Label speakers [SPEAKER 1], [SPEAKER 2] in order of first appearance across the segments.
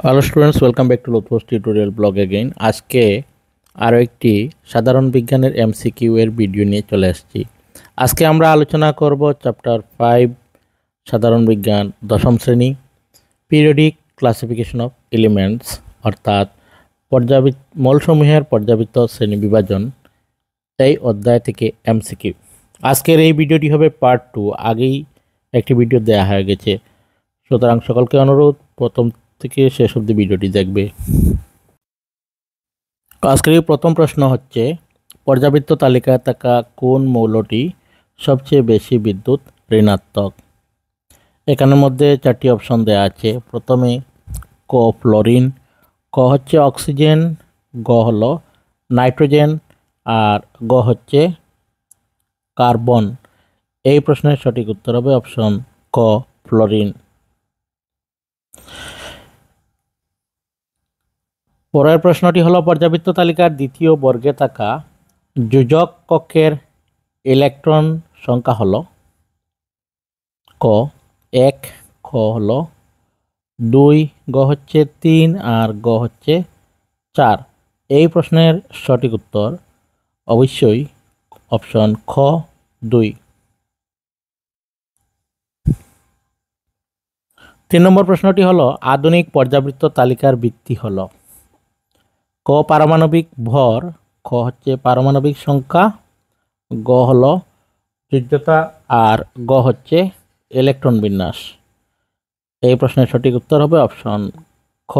[SPEAKER 1] Hello students, welcome back to Lothpos tutorial blog again. আজকে আরও একটি সাধারণ বিজ্ঞানের এমসিকিউ এর ভিডিও নিয়ে চলে আসছি। আজকে আমরা আলোচনা করব চ্যাপ্টার 5 সাধারণ বিজ্ঞান দশম শ্রেণী পিরিয়ডিক ক্লাসিফিকেশন অফ এলিমেন্টস, অর্থাৎ মৌলসমূহের পর্যাবৃত্ত শ্রেণী বিভাজন, এই অধ্যায় থেকে এমসিকিউ। আজকের এই ভিডিওটি হবে পার্ট 2। আগেই একটি ভিডিও দেওয়া হয়ে গেছে, সুতরাং সকলকে অনুরোধ প্রথম থেকে শেষ অবধি ভিডিওটি দেখবে। আজকের প্রথম প্রশ্ন হচ্ছে, পর্যাবৃত্ত তালিকায় থাকা কোন মৌলটি সবচেয়ে বেশি বিদ্যুৎ ঋণাত্মক? এখানের মধ্যে 4টি অপশন দেওয়া আছে। প্রথমে ক ফ্লোরিন, ক হচ্ছে অক্সিজেন, গ হলো নাইট্রোজেন, আর গ হচ্ছে কার্বন। এই প্রশ্নের সঠিক উত্তর হবে অপশন ক ফ্লোরিন। পরের প্রশ্নটি হলো, পর্যাবৃত্ত তালিকার দ্বিতীয় বর্গে থাকা যোজক কক্ষের ইলেকট্রন সংখ্যা হলো ক 1, খ হলো 2, গ হচ্ছে 3, আর গ হচ্ছে 4। এই প্রশ্নের সঠিক উত্তর অবশ্যই অপশন খ 2। 3 নম্বর প্রশ্নটি হলো, আধুনিক পর্যাবৃত্ত তালিকার ভিত্তি হলো ক পারমাণবিক ভর, খ হচ্ছে পারমাণবিক সংখ্যা, গ হলো যোজ্যতা, আর গ হচ্ছে ইলেকট্রন বিন্যাস। এই প্রশ্নের সঠিক উত্তর হবে অপশন খ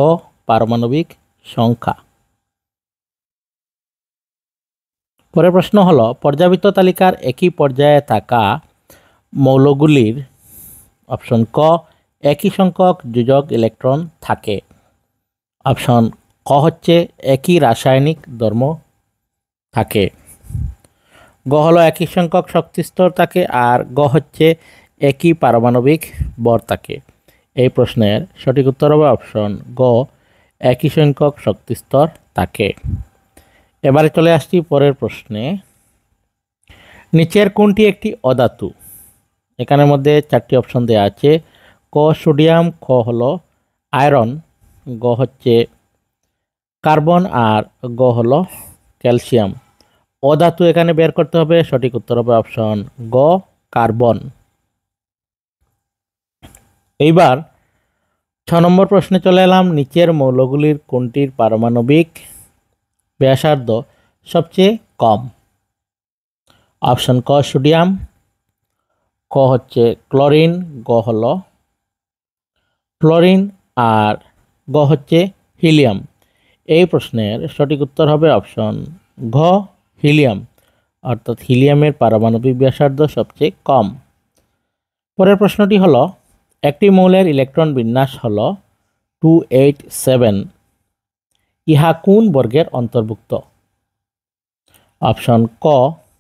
[SPEAKER 1] পারমাণবিক সংখ্যা। পরের প্রশ্ন হলো, পর্যাবৃত্ত তালিকার একই পর্যায়ে থাকা মৌলগুলির অপশন ক একই সংখ্যক যোজক ইলেকট্রন থাকে। অপশন ক হচ্ছে একই রাসায়নিক ধর্ম থাকে, গ হলো একই সংখ্যক শক্তিস্তর থাকে, আর গ হচ্ছে একই পারমাণবিক ভর থাকে। এই প্রশ্নের সঠিক উত্তর হবে অপশন গ একই সংখ্যক শক্তিস্তর থাকে। এবারে চলে আসছি পরের প্রশ্নে, নিচের কোনটি একটি অধাতু? এখানের মধ্যে 4টি অপশন দেওয়া আছে। ক সোডিয়াম, খ হলো আয়রন, গ হচ্ছে কার্বন, আর গ হলো ক্যালসিয়াম। অধাতু এখানে বের করতে হবে, সঠিক উত্তর হবে অপশন গ কার্বন। এইবার 6 নম্বর প্রশ্নে চলে এলাম, নিচের মৌলগুলির কোনটির পারমাণবিক ব্যাসার্ধ সবচেয়ে কম? অপশন ক সোডিয়াম, ক হচ্ছে ক্লোরিন, গ হলো ফ্লোরিন, আর গ হচ্ছে হিলিয়াম। এই প্রশ্নের সঠিক উত্তর হবে অপশন ঘ হিলিয়াম, অর্থাৎ হিলিয়ামের পারমাণবিক ব্যাসার্ধ সবচেয়ে কম। পরের প্রশ্নটি হলো, একটি মৌলের ইলেকট্রন বিন্যাস হলো 287, ইহা কোন বর্গের অন্তর্ভুক্ত? অপশন ক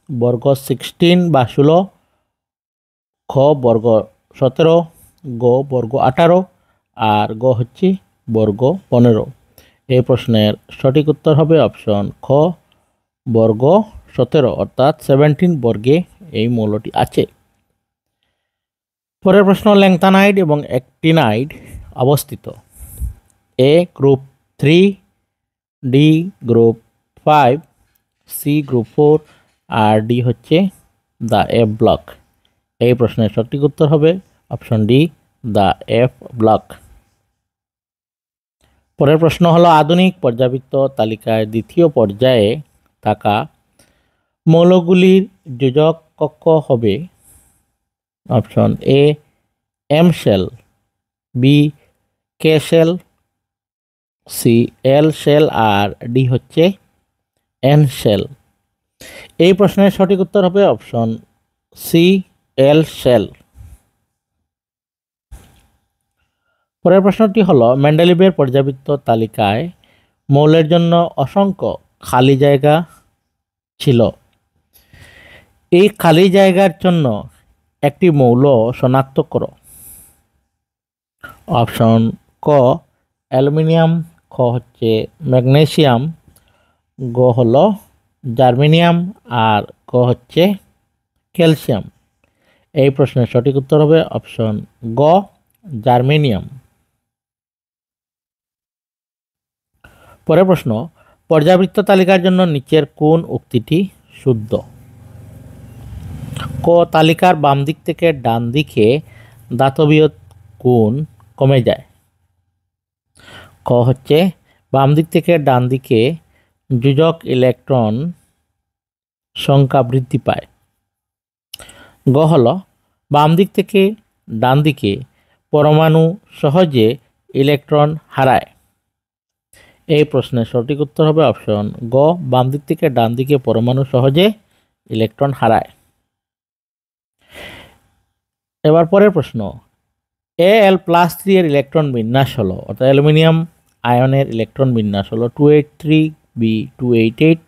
[SPEAKER 1] বর্গ 16 বা 16, খ বর্গ 17, গ বর্গ 18, আর গ হচ্ছে বর্গ 15। এই প্রশ্নের সঠিক উত্তর হবে অপশন খ বর্গ 17, অর্থাৎ 17 বর্গে এই মৌলটি আছে। পরের প্রশ্ন, ল্যাংথানাইড এবং অ্যাক্টিনাইড অবস্থিত A group 3, D group 5, C group 4, আর ডি হচ্ছে দ্য এফ ব্লক। এই প্রশ্নের সঠিক উত্তর হবে option D the F block. পরের প্রশ্ন হলো, আধুনিক পর্যাবৃত্ত তালিকায় দ্বিতীয় পর্যায়ে থাকা মৌলগুলির যোজক কক্ষ হবে option A M shell, B K shell, C L shell, আর ডি হচ্ছে এন শেল। এই প্রশ্নের সঠিক উত্তর হবে অপশন সি এল শেল। পরের প্রশ্নটি হলো, মেন্ডেলিভের পর্যাবৃত্ত তালিকায় মৌলের জন্য অসংখ্য খালি জায়গা ছিল। এই খালি জায়গার জন্য একটি মৌল শনাক্ত করো। অপশন ক অ্যালুমিনিয়াম, খ হচ্ছে ম্যাগনেসিয়াম, গ হলো জার্মেনিয়াম, আর গ হচ্ছে ক্যালসিয়াম। এই প্রশ্নের সঠিক উত্তর হবে অপশন গ জার্মেনিয়াম। পরের প্রশ্ন, পর্যাবৃত্ত তালিকার জন্য নিচের কোন উক্তিটি শুদ্ধ? ক, তালিকার বাম দিক থেকে ডান দিকে দাতবীয় গুণ কমে যায়। ক হচ্ছে বাম দিক থেকে ডান দিকে যোজক ইলেকট্রন সংখ্যা বৃদ্ধি পায়। গ হল বাম দিক থেকে ডান দিকে পরমাণু সহজে ইলেকট্রন হারায়। এই প্রশ্নের সঠিক উত্তর হবে অপশন গ, বাম দিক থেকে ডান দিকে পরমাণু সহজে ইলেকট্রন হারায়। এবার পরের প্রশ্ন, Al+3 এর ইলেকট্রন বিন্যাস হলো, অর্থাৎ অ্যালুমিনিয়াম আয়নের ইলেকট্রন বিন্যাস হলো 283b288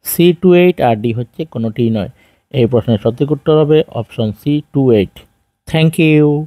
[SPEAKER 1] C28 আর ডি হচ্ছে কোনোটিই নয়। এই প্রশ্নের সঠিক উত্তর হবে অপশন C28। Thank you.